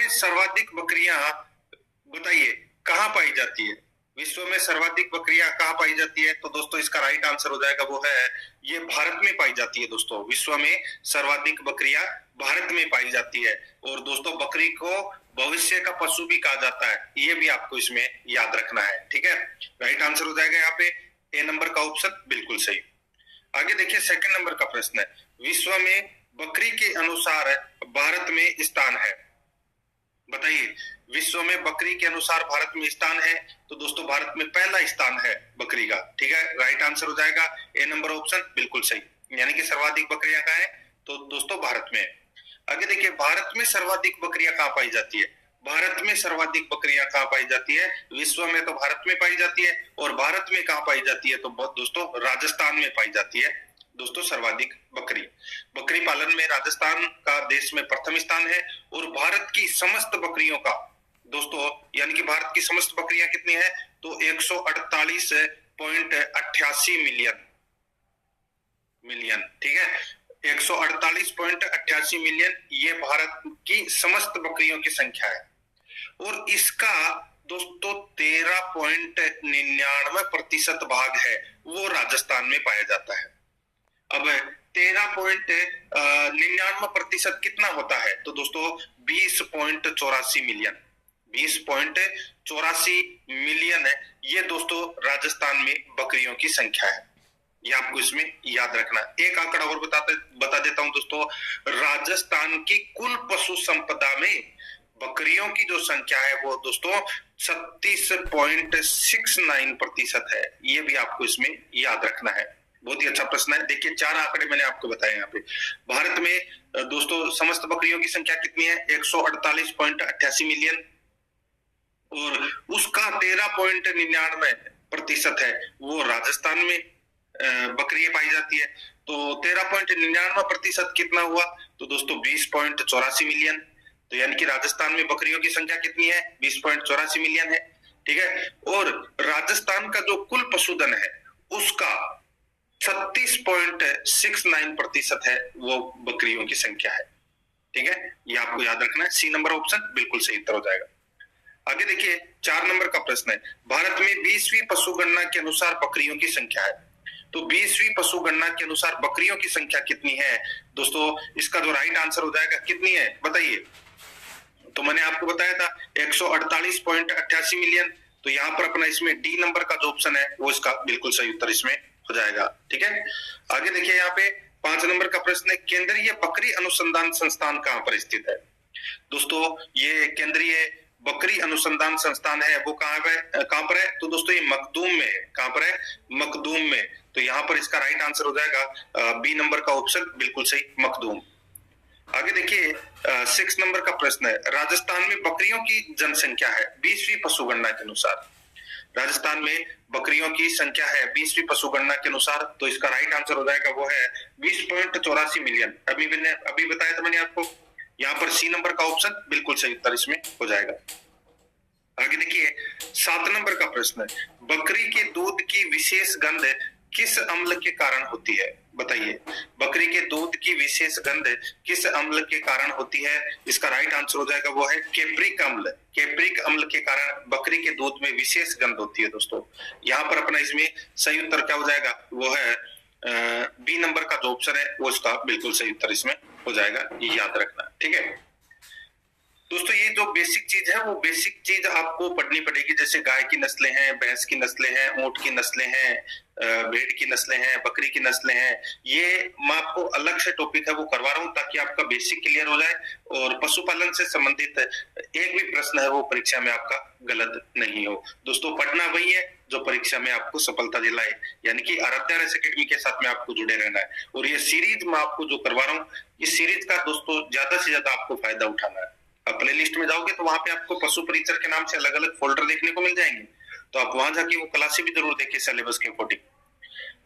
में सर्वाधिक बकरियां, बताइए कहाँ पाई जाती है? विश्व में सर्वाधिक बकरियां कहाँ पाई जाती है? तो दोस्तों इसका राइट आंसर हो जाएगा वो है ये भारत में पाई जाती है। दोस्तों विश्व में सर्वाधिक बकरियां भारत में पाई जाती है। और दोस्तों बकरी को भविष्य का पशु भी कहा जाता है, ये भी आपको इसमें याद रखना है। ठीक है, राइट आंसर हो जाएगा यहाँ पे ए नंबर का ऑप्शन बिल्कुल सही। आगे देखिए सेकंड नंबर का प्रश्न है, विश्व में बकरी के अनुसार भारत में स्थान है। बताइए विश्व में बकरी के अनुसार भारत में स्थान है, तो दोस्तों भारत में पहला स्थान है बकरी का। ठीक है, राइट आंसर हो जाएगा ए नंबर ऑप्शन बिल्कुल सही, यानी कि सर्वाधिक बकरियां कहाँ है? तो दोस्तों भारत में। आगे देखिए भारत में सर्वाधिक बकरियां कहाँ पाई जाती है? भारत में सर्वाधिक बकरियां कहाँ पाई जाती है? विश्व में तो भारत में पाई जाती है, और भारत में कहाँ पाई जाती है? तो दोस्तों राजस्थान में पाई जाती है दोस्तों सर्वाधिक बकरी। बकरी पालन में राजस्थान का देश में प्रथम स्थान है। और भारत की समस्त बकरियों का दोस्तों, यानी कि भारत की समस्त बकरियां कितनी है? तो 148.88 मिलियन। ठीक है, 148.88 मिलियन ये भारत की समस्त बकरियों की संख्या है। और इसका दोस्तों 13.99% भाग है वो राजस्थान में पाया जाता है। अब 13.99% कितना होता है? तो दोस्तों 20.84 मिलियन। 20.84 मिलियन है ये दोस्तों राजस्थान में बकरियों की संख्या है, ये आपको इसमें याद रखना। एक आंकड़ा और बता देता हूं दोस्तों, राजस्थान की कुल पशु संपदा में बकरियों की जो संख्या है वो दोस्तों 36.69% है, ये भी आपको इसमें याद रखना है। बहुत ही अच्छा प्रश्न है। देखिए 4 आंकड़े मैंने आपको बताए यहाँ पे। भारत में दोस्तों समस्त बकरियों की संख्या कितनी है? 148.88 मिलियन, और उसका 13.99% है वो राजस्थान में बकरियां पाई जाती है। तो 13.99% कितना हुआ? तो दोस्तों 20.84 मिलियन। तो यानी कि राजस्थान में बकरियों की संख्या कितनी है? 20.84 मिलियन है। ठीक है, और राजस्थान का जो कुल पशुधन है उसका 36.69% है वो बकरियों की संख्या है। ठीक है, ये आपको याद रखना है। सी नंबर ऑप्शन बिल्कुल सही उत्तर हो जाएगा। आगे देखिए 4 नंबर का प्रश्न है, भारत में 20वीं पशु गणना के अनुसार बकरियों की संख्या है। तो 20वीं पशु गणना के अनुसार बकरियों की संख्या कितनी है? दोस्तों इसका जो राइट आंसर हो जाएगा कितनी है बताइए? तो मैंने आपको बताया था 148.88 मिलियन। तो यहाँ पर अपना इसमें डी नंबर का जो ऑप्शन है वो इसका बिल्कुल सही उत्तर इसमें हो जाएगा। ठीक है, आगे देखिए यहाँ पे 5 नंबर का प्रश्न है, केंद्रीय बकरी अनुसंधान संस्थान कहाँ पर स्थित है? दोस्तों ये केंद्रीय बकरी अनुसंधान संस्थान है वो कहाँ पर है? तो दोस्तों ये मखदूम में है। कहाँ पर है? मखदूम में। तो यहाँ पर इसका राइट आंसर हो जाएगा बी नंबर का ऑप्शन बिल्कुल सही, मखदूम। आगे देखिए 6 नंबर का प्रश्न है, राजस्थान में बकरियों की जनसंख्या है 20वीं पशु गणना के अनुसार। राजस्थान में बकरियों की संख्या है 20वीं पशु गणना के अनुसार, तो इसका राइट आंसर हो जाएगा वो है 20.84 मिलियन। अभी बताया था मैंने आपको। यहाँ पर सी नंबर का ऑप्शन बिल्कुल सही उत्तर इसमें हो जाएगा। आगे देखिए 7 नंबर का प्रश्न है, बकरी के दूध की विशेष गंध किस अम्ल के कारण होती है? बताइए बकरी के दूध की विशेष गंध किस अम्ल के कारण होती है? इसका राइट आंसर हो जाएगा वो है कैप्रिक अम्ल। कैप्रिक अम्ल के कारण बकरी के दूध में विशेष गंध होती है दोस्तों। यहाँ पर अपना इसमें सही उत्तर क्या हो जाएगा? वो है बी नंबर का जो ऑप्शन है वो इसका बिल्कुल सही उत्तर इसमें हो जाएगा, ये याद रखना। ठीक है दोस्तों, ये जो बेसिक चीज है वो बेसिक चीज आपको पढ़नी पड़ेगी। जैसे गाय की नस्लें हैं, भैंस की नस्लें हैं, ऊंट की नस्लें हैं, भेड़ की नस्लें हैं, बकरी की नस्लें हैं, ये मैं आपको अलग से टॉपिक है वो करवा रहा हूँ ताकि आपका बेसिक क्लियर हो जाए और पशुपालन से संबंधित एक भी प्रश्न है वो परीक्षा में आपका गलत नहीं हो। दोस्तों पढ़ना वही है जो परीक्षा में आपको सफलता दिलाए, यानी कि आराध्या रेस एकेडमी के साथ में आपको जुड़े रहना है। और ये सीरीज मैं आपको जो करवा रहा हूँ, इस सीरीज का दोस्तों ज्यादा से ज्यादा आपको फायदा उठाना है। आप प्ले लिस्ट में जाओगे तो वहां पे आपको पशु परिचर के नाम से अलग अलग फोल्डर देखने को मिल जाएंगे, तो आप वहां जाके वो क्लासें भी जरूर देखिए सिलेबस के अकॉर्डिंग।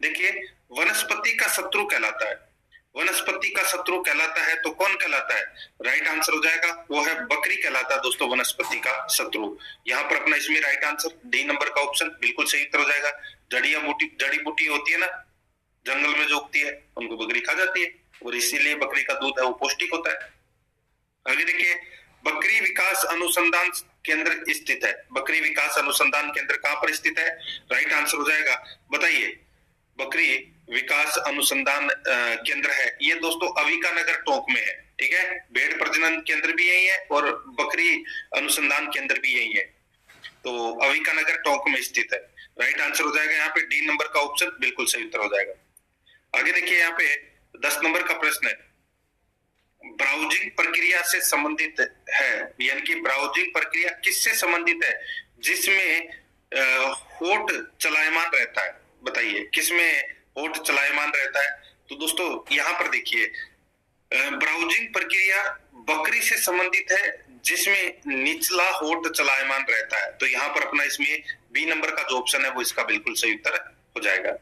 देखिए वनस्पति का शत्रु कहलाता है, वनस्पति का शत्रु कहलाता है तो कौन कहलाता है? राइट आंसर हो जाएगा वो है बकरी कहलाता है दोस्तों वनस्पति का शत्रु। यहाँ पर अपना इसमें राइट आंसर डी नंबर का ऑप्शन बिल्कुल सही उत्तर हो जाएगा। जड़ी बूटी होती है ना जंगल में जो उगती है उनको बकरी खा जाती है और इसीलिए बकरी का दूध है वो पौष्टिक होता है। आगे देखिए बकरी विकास अनुसंधान केंद्र स्थित है? बकरी विकास अनुसंधान केंद्र कहां पर स्थित है? राइट आंसर हो जाएगा, बताइए। बकरी विकास अनुसंधान केंद्र है ये दोस्तों अविका नगर टोंक में है, ठीक है। भेड़ प्रजनन केंद्र भी यही है और बकरी अनुसंधान केंद्र भी यही है, तो अविका नगर टोंक में स्थित है। राइट आंसर हो जाएगा यहाँ पे डी नंबर का ऑप्शन बिल्कुल सही उत्तर हो जाएगा। आगे देखिए यहाँ पे 10 नंबर का प्रश्न है, ब्राउजिंग प्रक्रिया से संबंधित है, यानी कि ब्राउजिंग प्रक्रिया किससे संबंधित है जिसमें होठ चलायमान रहता है? बताइए किसमें होठ चलायमान रहता है? तो दोस्तों यहाँ पर देखिए ब्राउजिंग प्रक्रिया बकरी से संबंधित है जिसमें निचला होठ चलायमान रहता है, तो यहाँ पर अपना इसमें बी नंबर का जो ऑप्शन है वो इसका बिल्कुल सही उत्तर हो जाएगा।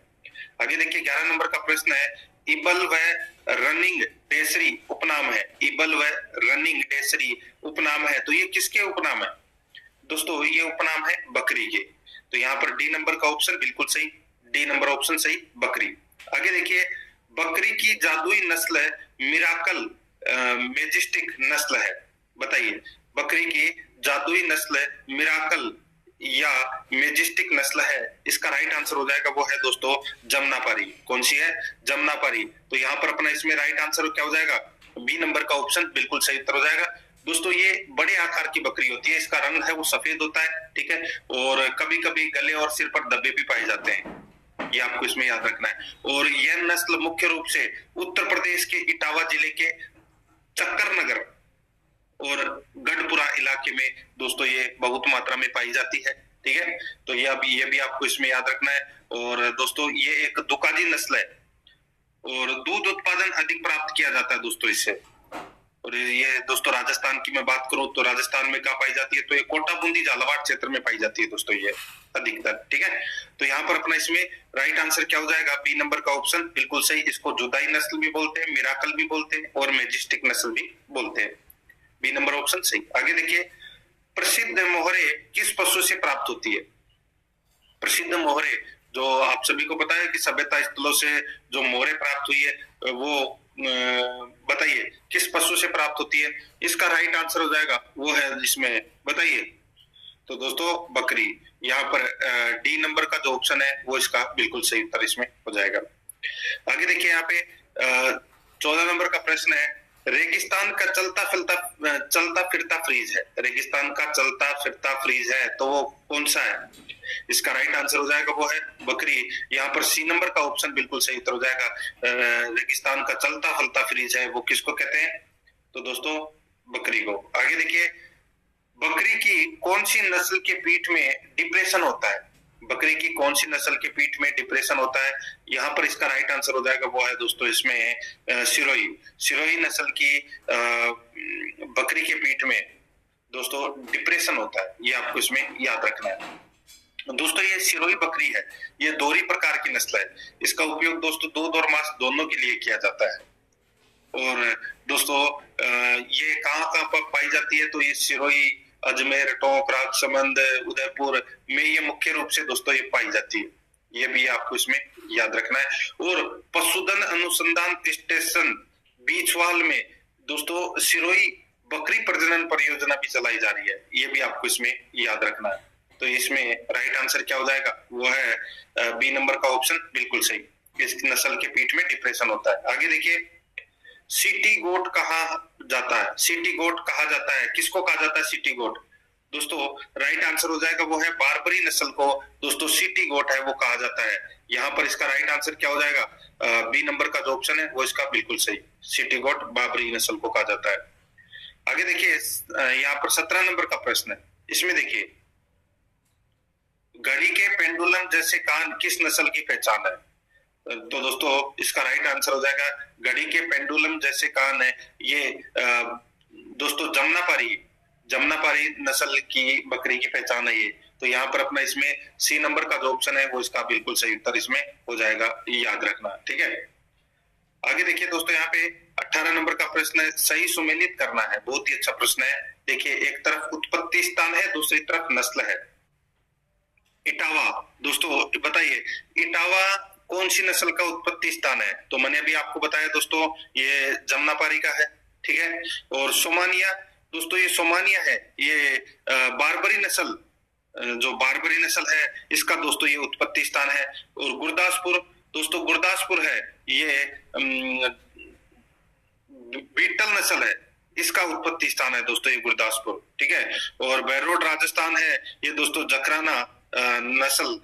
आगे देखिए 11 नंबर का प्रश्न है, इबल व रनिंग डेसरी उपनाम है। इबल व रनिंग डेसरी उपनाम है, तो ये किसके उपनाम है? दोस्तों ये उपनाम है बकरी के, तो यहाँ पर डी नंबर का ऑप्शन बिल्कुल सही, डी नंबर ऑप्शन सही बकरी। आगे देखिए बकरी की जादुई नस्ल मिराकल मेजेस्टिक नस्ल है, बताइए बकरी की जादुई नस्ल मिराकल या मेजेस्टिक नस्ल है, इसका राइट आंसर हो जाएगा वो है दोस्तों जमुनापारी। कौन सी है? जमुनापारी। तो यहाँ पर अपना इसमें राइट आंसर क्या हो जाएगा? बी नंबर का ऑप्शन बिल्कुल सही उत्तर हो जाएगा। दोस्तों ये बड़े आकार की बकरी होती है, इसका रंग है वो सफेद होता है, ठीक है, और कभी कभी गले और सिर पर धब्बे भी पाए जाते हैं, ये आपको इसमें याद रखना है। और यह नस्ल मुख्य रूप से उत्तर प्रदेश के इटावा जिले के चक्कर नगर और गढ़पुरा इलाके में दोस्तों ये बहुत मात्रा में पाई जाती है, ठीक है। तो ये भी आपको इसमें याद रखना है। और दोस्तों ये एक दुकाजी नस्ल है और दूध उत्पादन अधिक प्राप्त किया जाता है दोस्तों इससे। और ये दोस्तों राजस्थान की मैं बात करूं तो राजस्थान में कहाँ पाई जाती है? तो ये कोटा बूंदी झालावाड़ क्षेत्र में पाई जाती है दोस्तों ये अधिकतर, ठीक है। तो यहाँ पर अपना इसमें राइट आंसर क्या हो जाएगा? बी नंबर का ऑप्शन बिल्कुल सही। इसको जुदाई नस्ल भी बोलते हैं, मिराकल भी बोलते हैं और मेजेस्टिक नस्ल भी बोलते हैं, बी नंबर ऑप्शन सही। आगे देखिए प्रसिद्ध मोहरे किस पशु से प्राप्त होती है? प्रसिद्ध मोहरे जो आप सभी को पता है कि सभ्यता स्थलों से जो मोहरे प्राप्त हुई है वो बताइए किस पशु से प्राप्त होती है? इसका राइट आंसर हो जाएगा वो है इसमें, बताइए। तो दोस्तों बकरी, यहाँ पर डी नंबर का जो ऑप्शन है वो इसका बिल्कुल सही उत्तर इसमें हो जाएगा। आगे देखिए यहाँ पे 14 नंबर का प्रश्न है, रेगिस्तान का चलता फिरता फ्रीज है। रेगिस्तान का चलता फिरता फ्रीज है तो वो कौन सा है? इसका राइट आंसर हो जाएगा वो है बकरी। यहाँ पर सी नंबर का ऑप्शन बिल्कुल सही उत्तर हो जाएगा। रेगिस्तान का चलता फलता फ्रीज है वो किसको कहते हैं? तो दोस्तों बकरी को। आगे देखिए बकरी की कौन सी नस्ल के पीठ में डिप्रेशन होता है? बकरी की कौन सी नस्ल के पीठ में डिप्रेशन होता है? यहाँ पर इसका राइट आंसर हो जाएगा वो है दोस्तों इसमें सिरोही। सिरोही नस्ल की बकरी के पीठ में दोस्तों डिप्रेशन होता है, ये आपको इसमें याद रखना है। दोस्तों ये सिरोही बकरी है, ये दोहरी प्रकार की नस्ल है। इसका उपयोग दोस्तों दूध और मांस दोनों के लिए किया जाता है। और दोस्तों ये कहाँ पर पाई जाती है? तो ये सिरोही, अजमेर, टोंक, राजसमंद, उदयपुर में ये मुख्य रूप से दोस्तों ये पाई जाती है, ये भी आपको इसमें याद रखना है। और पशुधन अनुसंधान स्टेशन बीचवाल में दोस्तों सिरोही बकरी प्रजनन परियोजना भी चलाई जा रही है, ये भी आपको इसमें याद रखना है। तो इसमें राइट आंसर क्या हो जाएगा? वो है बी नंबर का ऑप्शन बिल्कुल सही। इस नस्ल के पीठ में डिप्रेशन होता है। आगे देखिए सिटी गोट कहा जाता है? सिटी गोट कहा जाता है, किसको कहा जाता है सिटी गोट? दोस्तों राइट आंसर हो जाएगा वो है बारबरी नस्ल को दोस्तों सिटी गोट है वो कहा जाता है। यहाँ पर इसका राइट आंसर क्या हो जाएगा? बी नंबर का जो ऑप्शन है वो इसका बिल्कुल सही, सिटी गोट बारबरी नस्ल को कहा जाता है। आगे देखिए यहाँ पर 17 नंबर का प्रश्न है, इसमें देखिए घड़ी के पेंडुलम जैसे कान किस नस्ल की पहचान है? तो दोस्तों इसका राइट आंसर हो जाएगा घड़ी के पेंडुलम जैसे कान है ये दोस्तों जमुनापारी नस्ल की बकरी की पहचान है ये। तो यहाँ पर अपना इसमें सी नंबर का जो ऑप्शन है वो इसका बिल्कुल सही उत्तर इसमें हो जाएगा, ये याद रखना, ठीक है। आगे देखिए दोस्तों यहाँ पे 18 नंबर का प्रश्न है, सही सुमेलित करना है। बहुत ही अच्छा प्रश्न है। देखिए एक तरफ उत्पत्ति स्थान है, दूसरी तरफ नस्ल है। इटावा दोस्तों बताइए इटावा कौन सी नस्ल का उत्पत्ति स्थान है? तो मैंने अभी आपको बताया दोस्तों ये जमुनापारी का है, ठीक है। और सोमानिया दोस्तों ये सोमानिया है, ये बारबरी नस्ल, जो बारबरी नस्ल है इसका दोस्तों ये उत्पत्ति स्थान है। और गुरदासपुर, दोस्तों गुरदासपुर है ये बीटल नस्ल है, इसका उत्पत्ति स्थान है दोस्तों ये गुरदासपुर, ठीक है। और बहरोड राजस्थान है, ये दोस्तों जकराना नस्ल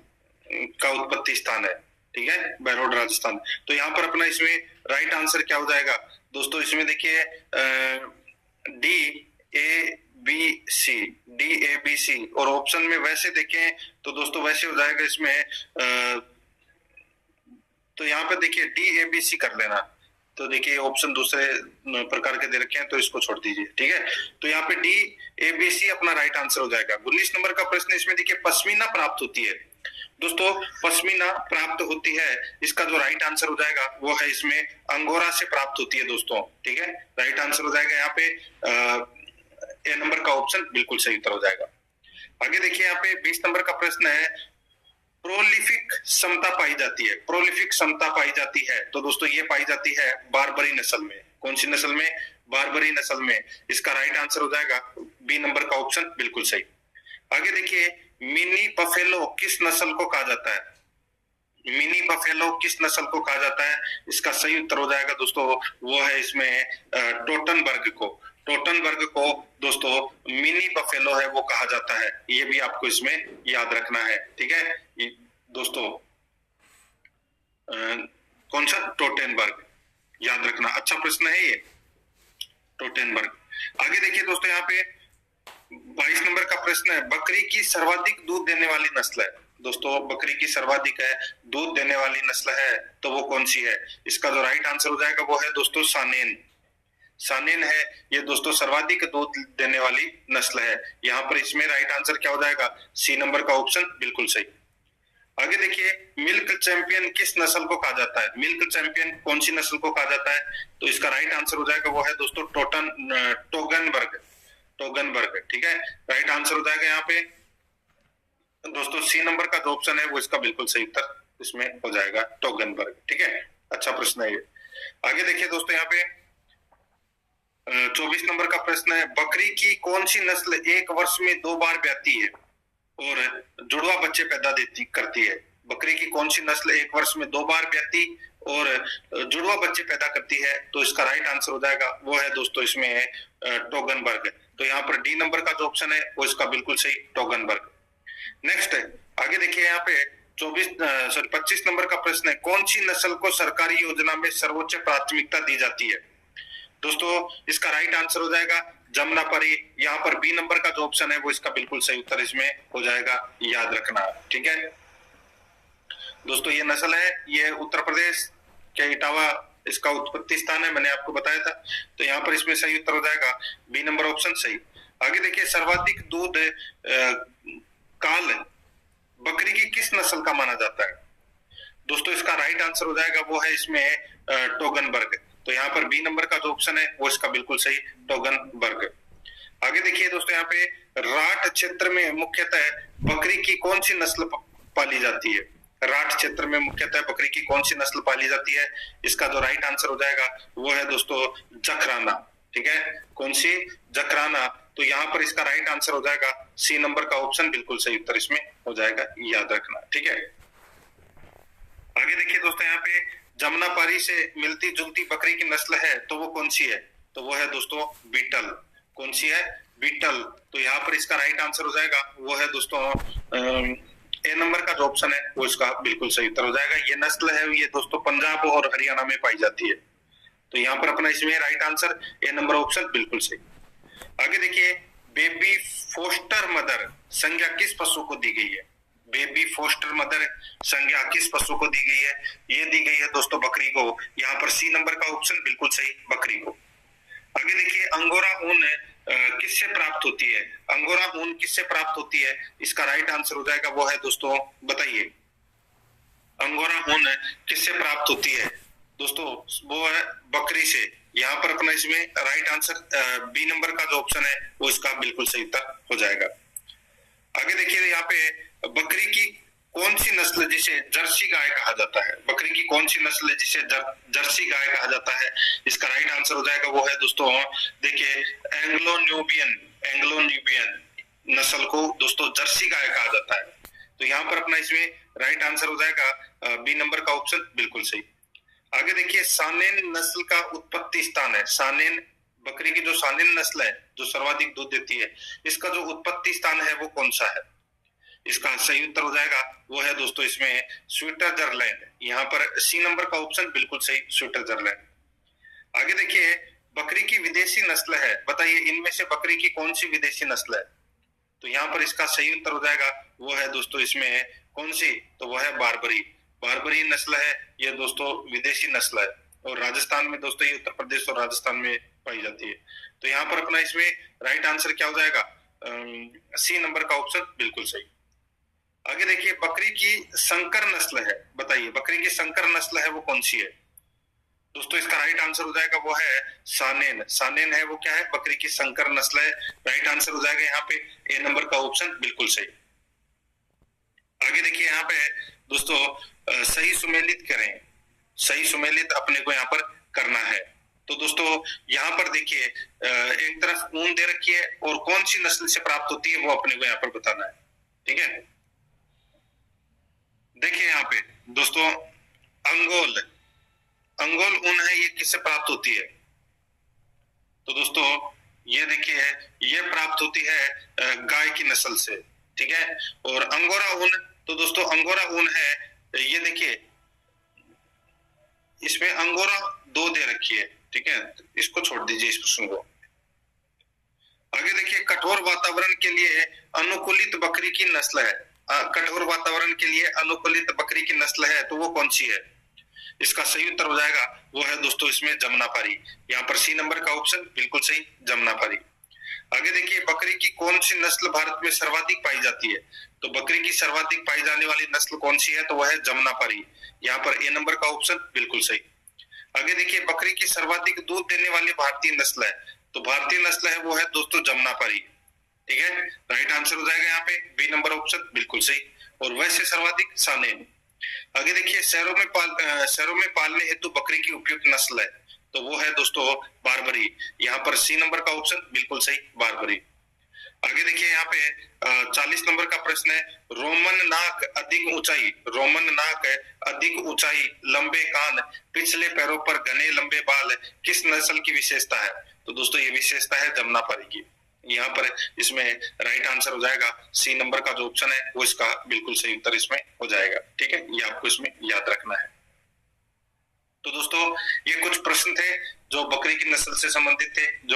का उत्पत्ति स्थान है, ठीक है, बहरोड राजस्थान। तो यहाँ पर अपना इसमें राइट आंसर क्या हो जाएगा दोस्तों, इसमें देखिए डी ए बी सी, और ऑप्शन में वैसे देखें तो दोस्तों वैसे हो जाएगा इसमें तो यहाँ पे देखिए DABC कर लेना। तो देखिए ऑप्शन दूसरे प्रकार के दे रखे हैं तो इसको छोड़ दीजिए, ठीक है। तो यहाँ पे DABC अपना राइट आंसर हो जाएगा। 19 नंबर का प्रश्न इसमें देखिए पश्मीना प्राप्त होती है दोस्तों, पश्मीना प्राप्त होती है, इसका जो राइट आंसर हो जाएगा वो है इसमें अंगोरा से प्राप्त होती है दोस्तों, ठीक है। राइट आंसर हो जाएगा यहाँ पे ए नंबर का ऑप्शन बिल्कुल सही उत्तर हो जाएगा। आगे देखिए यहाँ पे 20 नंबर का प्रश्न है प्रोलिफिक क्षमता पाई जाती है, प्रोलिफिक क्षमता पाई जाती है तो दोस्तों ये पाई जाती है बारबरी नस्ल में। कौन सी नस्ल में? बारबरी नस्ल में। इसका राइट आंसर हो जाएगा बी नंबर का ऑप्शन बिल्कुल सही। आगे देखिए मिनी बफेलो किस नस्ल को कहा जाता है? मिनी बफेलो किस नस्ल को कहा जाता है? इसका सही उत्तर हो जाएगा दोस्तों वो है इसमें टोटनबर्ग को। टोटनबर्ग को दोस्तों मिनी बफेलो है वो कहा जाता है, ये भी आपको इसमें याद रखना है, ठीक है दोस्तों। कौन सा? टोटेनबर्ग, याद रखना, अच्छा प्रश्न है ये टोटेनबर्ग। आगे देखिए दोस्तों यहाँ पे 22 नंबर का प्रश्न है बकरी की सर्वाधिक दूध देने वाली नस्ल है दोस्तों, बकरी की सर्वाधिक है दूध देने वाली नस्ल है तो वो कौन सी है? इसका जो राइट आंसर हो जाएगा वो है दोस्तों सानेन। सानेन है ये दोस्तों सर्वाधिक दूध देने वाली नस्ल है। यहाँ पर इसमें राइट आंसर क्या हो जाएगा? सी नंबर का ऑप्शन बिल्कुल सही। आगे देखिए मिल्क चैंपियन किस नस्ल को कहा जाता है? मिल्क चैंपियन कौन सी नस्ल को कहा जाता है? तो इसका राइट आंसर हो जाएगा वो है दोस्तों टोगनबर्ग, टोगनबर्ग, ठीक है। राइट आंसर हो जाएगा यहाँ पे दोस्तों सी नंबर का जो ऑप्शन है वो इसका बिल्कुल सही उत्तर इसमें हो जाएगा टोगनबर्ग, ठीक है। अच्छा प्रश्न है ये। आगे देखिए दोस्तों यहाँ पे 24 नंबर का प्रश्न है बकरी की कौन सी नस्ल एक वर्ष में 2 बार ब्याती है और जुड़वा बच्चे पैदा करती है? बकरी की कौन सी नस्ल एक वर्ष में 2 बार ब्याती और जुड़वा बच्चे पैदा करती है? तो इसका राइट आंसर हो जाएगा वो है दोस्तों इसमें टोगनबर्ग। तो यहाँ पर डी नंबर का जो ऑप्शन है वो इसका बिल्कुल सही टोगनबर्ग। नेक्स्ट है आगे देखिए यहाँ पे 25 नंबर का प्रश्न है कौन सी नस्ल को सरकारी योजना में सर्वोच्च प्राथमिकता दी जाती है? दोस्तों इसका राइट आंसर हो जाएगा जमुनापारी। यहाँ पर बी नंबर का जो ऑप्शन है वो इसका बिल्कुल सही उत्तर इसमें हो जाएगा, याद रखना, ठीक है दोस्तों। ये नस्ल है, ये उत्तर प्रदेश के इटावा इसका उत्पत्ति स्थान है, मैंने आपको बताया था। तो यहाँ पर इसमें सही उत्तर हो जाएगा बी नंबर ऑप्शन सही। आगे देखिए सर्वाधिक दूध काल बकरी की किस नस्ल का माना जाता है? दोस्तों इसका राइट आंसर हो जाएगा वो है इसमें टोगनबर्ग। तो यहाँ पर बी नंबर का जो ऑप्शन है वो इसका बिल्कुल सही टोगनबर्ग। आगे देखिए दोस्तों यहाँ पे राठ क्षेत्र में मुख्यतः बकरी की कौन सी नस्ल पाली जाती है? राठ क्षेत्र में मुख्यतः बकरी की कौन सी नस्ल पाली जाती है? इसका जो राइट आंसर हो जाएगा वो है दोस्तों जकराना, ठीक है। कौन सी? जकराना। तो यहाँ पर इसका राइट आंसर हो जाएगा सी नंबर का ऑप्शन बिल्कुल सही उत्तर इसमें हो जाएगा, याद रखना, ठीक है। आगे देखिए दोस्तों यहाँ पे जमुनापारी से मिलती जुलती बकरी की नस्ल है तो वो कौन सी है? तो वो है दोस्तों बीटल। कौन सी है? बीटल। तो यहाँ पर इसका राइट आंसर हो जाएगा वो है दोस्तों ए नंबर का जो ऑप्शन है वो इसका बिल्कुल सही उत्तर हो जाएगा। ये नस्ल है ये दोस्तों पंजाब और हरियाणा में पाई जाती है। तो यहाँ पर अपना इसमें right answer A number option बिल्कुल सही। आगे देखिए बेबी फोस्टर मदर संज्ञा किस पशु को दी गई है? बेबी फोस्टर मदर संज्ञा किस पशु को दी गई है? ये दी गई है दोस्तों बकरी को। यहाँ पर सी नंबर का ऑप्शन बिल्कुल सही, बकरी को। आगे देखिए अंगोरा ऊन किससे प्राप्त होती है? अंगोरा ऊन किससे प्राप्त होती है? इसका राइट आंसर हो जाएगा वो है दोस्तों, बताइए अंगोरा ऊन किससे प्राप्त होती है? दोस्तों वो है बकरी से। यहाँ पर अपना इसमें राइट आंसर बी नंबर का जो ऑप्शन है वो इसका बिल्कुल सही उत्तर हो जाएगा। आगे देखिए यहाँ पे बकरी की कौन सी नस्ल जिसे जर्सी गाय कहा जाता है? बकरी की कौन सी नस्ल जिसे जर्सी गाय कहा जाता है? इसका राइट आंसर हो जाएगा वो है दोस्तों, देखिए एंग्लो न्यूबियन नस्ल को दोस्तों जर्सी गाय कहा जाता है। तो यहाँ पर अपना इसमें राइट आंसर हो जाएगा बी नंबर का ऑप्शन बिल्कुल सही। आगे देखिए सानेन नस्ल का उत्पत्ति स्थान है। सानेन बकरी की जो सानेन नस्ल है जो सर्वाधिक दूध देती है, इसका जो उत्पत्ति स्थान है वो कौन सा है? इसका सही उत्तर हो जाएगा वो है दोस्तों इसमें स्विट्जरलैंड। यहाँ पर सी नंबर का ऑप्शन बिल्कुल सही, स्विट्जरलैंड। आगे देखिए बकरी की विदेशी नस्ल है, बताइए इनमें से बकरी की कौन सी विदेशी नस्ल है? तो यहाँ पर इसका सही उत्तर हो जाएगा वो है दोस्तों इसमें कौन सी? तो वो है बारबरी। बारबरी नस्ल है ये दोस्तों विदेशी नस्ल है, और राजस्थान में दोस्तों ये उत्तर प्रदेश और राजस्थान में पाई जाती है। तो यहाँ पर अपना इसमें राइट आंसर क्या हो जाएगा? सी नंबर का ऑप्शन बिल्कुल सही। आगे देखिए बकरी की संकर नस्ल है, बताइए बकरी की संकर नस्ल है वो कौन सी है? दोस्तों इसका राइट आंसर हो जाएगा वो है सानेन। सानेन है वो क्या है? बकरी की संकर नस्ल है। राइट आंसर हो जाएगा यहाँ पे ए नंबर का ऑप्शन बिल्कुल सही। आगे देखिए यहाँ पे दोस्तों सही सुमेलित करें, सही सुमेलित अपने को यहाँ पर करना है। तो दोस्तों यहाँ पर देखिए एक तरफ ऊन दे रखी है और कौन सी नस्ल से प्राप्त होती है वो अपने को यहाँ पर बताना है, ठीक है। देखिए यहाँ पे दोस्तों अंगोल ऊन है, ये किससे प्राप्त होती है? तो दोस्तों ये देखिए ये प्राप्त होती है गाय की नस्ल से, ठीक है। और अंगोरा ऊन, तो दोस्तों अंगोरा ऊन है, ये देखिए इसमें अंगोरा 2 दे रखी है, ठीक है। इसको छोड़ दीजिए इस प्रश्न को। आगे देखिए कठोर वातावरण के लिए अनुकूलित बकरी की नस्ल है। कठोर वातावरण के लिए अनुकूलित बकरी की नस्ल है तो वो कौन सी है? इसका सही उत्तर हो जाएगा वो है दोस्तों इसमें जमुनापारी। यहाँ पर सी नंबर का ऑप्शन बिल्कुल सही, जमुनापारी। आगे देखिए बकरी की कौन सी नस्ल भारत में सर्वाधिक पाई जाती है? तो बकरी की सर्वाधिक पाई जाने वाली नस्ल कौन सी है? तो वह है जमुनापारी। यहाँ पर ए नंबर का ऑप्शन बिल्कुल सही। आगे देखिए बकरी की सर्वाधिक दूध देने वाली भारतीय नस्ल है, तो भारतीय नस्ल है वो है दोस्तों जमुनापारी, ठीक है। राइट आंसर हो जाएगा यहाँ पे बी नंबर ऑप्शन बिल्कुल सही। और वैसे सर्वाधिक सानेन। आगे देखिए शहरों में पालने हेतु बकरी की उपयुक्त नस्ल है, तो वो है दोस्तों बारबरी। यहाँ पर सी नंबर का ऑप्शन बिल्कुल सही, बारबरी। आगे देखिए यहाँ पे 40 नंबर का प्रश्न है, रोमन नाक अधिक ऊंचाई, लंबे कान, पिछले पैरों पर घने लंबे बाल किस नस्ल की विशेषता है? तो दोस्तों ये विशेषता है जमुनापारी की। यहाँ पर इसमें राइट आंसर हो जाएगा सी नंबर का जो ऑप्शन है वो इसका बिल्कुल सही उत्तर इसमें हो जाएगा, ठीक है। ये आपको इसमें याद रखना है। तो दोस्तों ये कुछ प्रश्न थे जो बकरी की नस्ल से संबंधित थे, जो